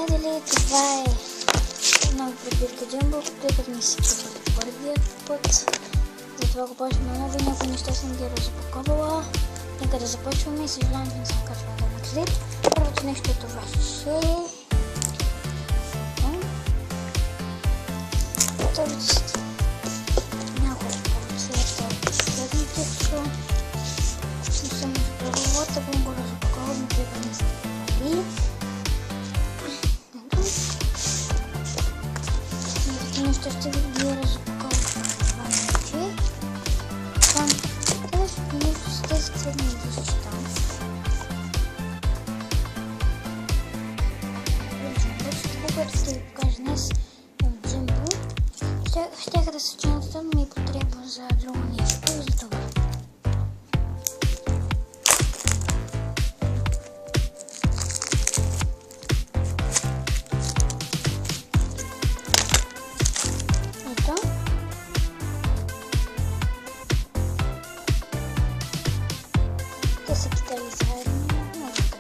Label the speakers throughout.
Speaker 1: приятели, това е нова прибирка Jumbo, тъй като ми се чупили първия път. Затова го почвам наново и някои неща съм ги разопаковала. Нека да започваме и съжалявам, че не съм качвала на клип. Първото нещо е това няколко цвета от следните са. Не съм разопаковала, бум го разопаковала, но тъй да не сте прави. Неща ще ви ги разопаковам това вече. Там следващото нещо с тези цветни листчета. Това, което ще ви покажа днес е от Jumbo. Щяха да се чуят, но ми потребва за друго нещо и за това. Те са китали заедно, много така.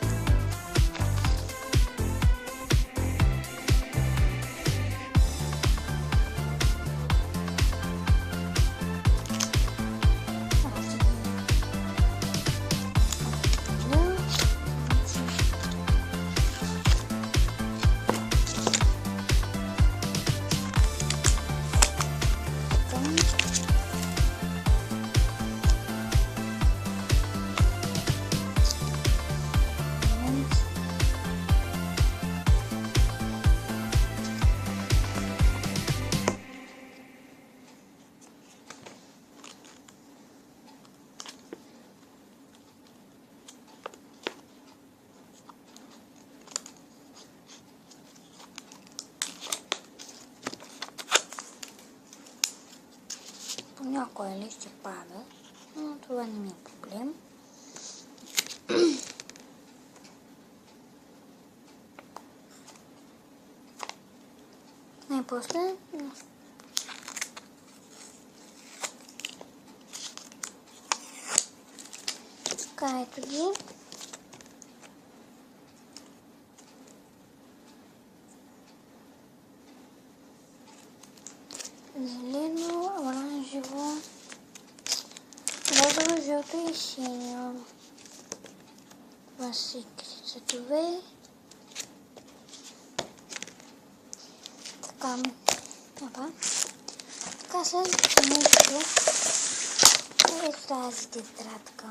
Speaker 1: Някои листче пада, но това не ми е проблем. Най-после така, ето ги. Зелено, оранжево, розово, жълто и синьо. Това са цветове. Така, така следващото нещо е тази тетрадка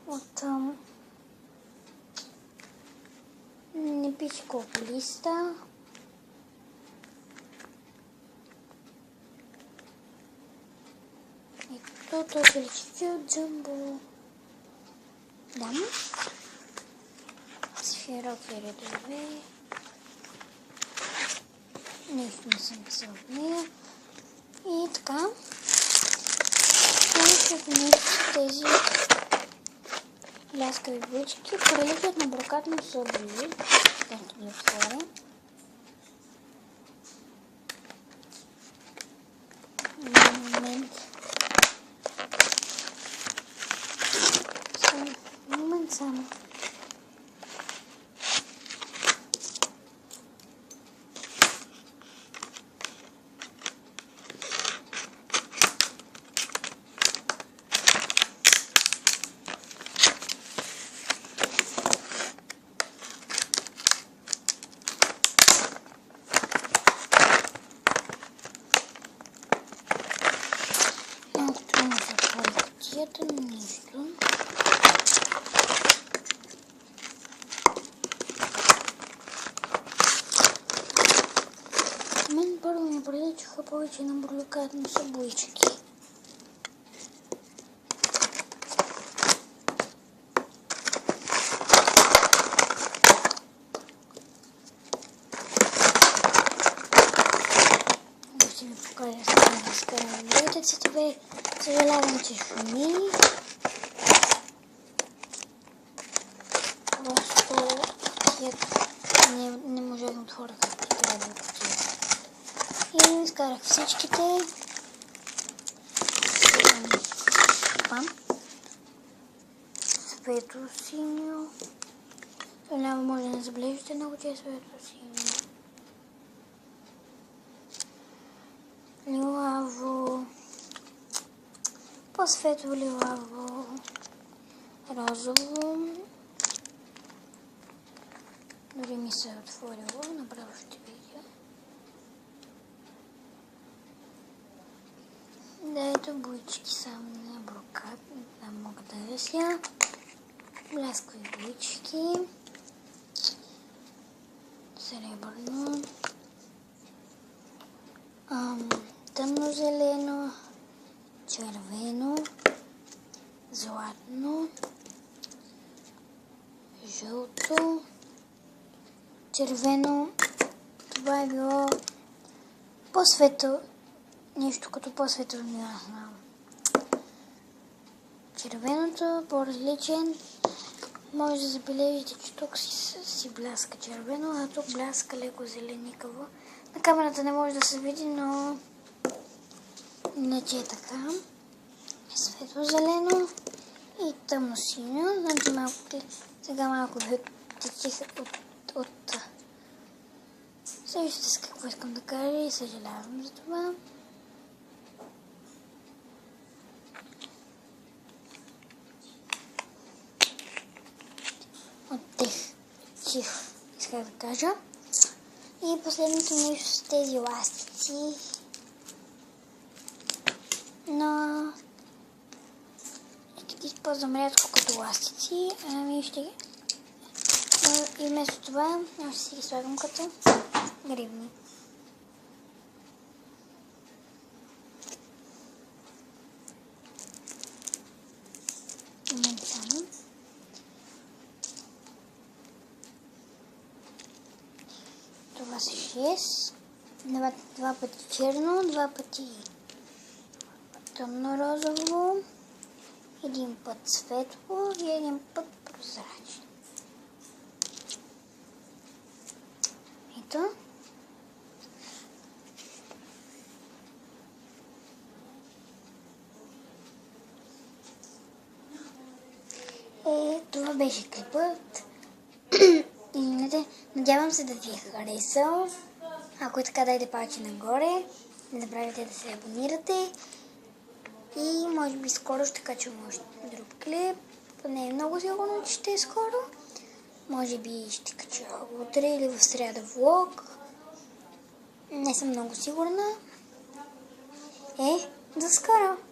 Speaker 1: от не пише колко листа. Ето този листче от Jumbo. Да. С широки редове. Нещо не съм писал от нея. И така. Тези ляскави булички приличат на брокатно съболи. Както ги отворя. Момент само. Нищо. Мен първо ми приличаха повече на брокатни събойчики. Ще ви покажа с другите цветове. Съжалявам, че шуми. Просто не можах да отворя както трябва да кутията. И изкарах всичките. Светло синьо, Ляво може да не забележите много често си. Лилаво, по-светло лилаво, розово. Дори ми се е отворило, направо ще видя. Да, ето буички само на брокат, там мога да ръся. Бляскови буички. Сребърно. Тъмно-зелено. Червено. Златно. Жълто. Червено. Това е било по-светло. Нещо като по-светло знам. Червеното по-различен. Може да забележите, че тук си бляска червено, а тук бляска леко зеленикаво. На камерата не може да се види, но иначе е така. Светло-зелено и тъмно-синьо. Значи сега малко тече от Също с какво искам да кажа и съжалявам за това. Чих, исках да кажа. И последното нещо с тези ластици. Но ще ги използвам рядко като ластици. И вместо това ще си ги слагам като гривни. Това са 6. Два пъти черно, два пъти тъмно розово, един път светло и един път прозрачен. Ето. Това беше клипът. Надявам се да ви е харесал. Ако е така, дайте палче нагоре. Не забравяйте да се абонирате. И може би скоро ще качвам още друг клип. Не е много сигурно, че ще е скоро. Може би ще кача утре или в сряда влог. Не съм много сигурна. До скоро!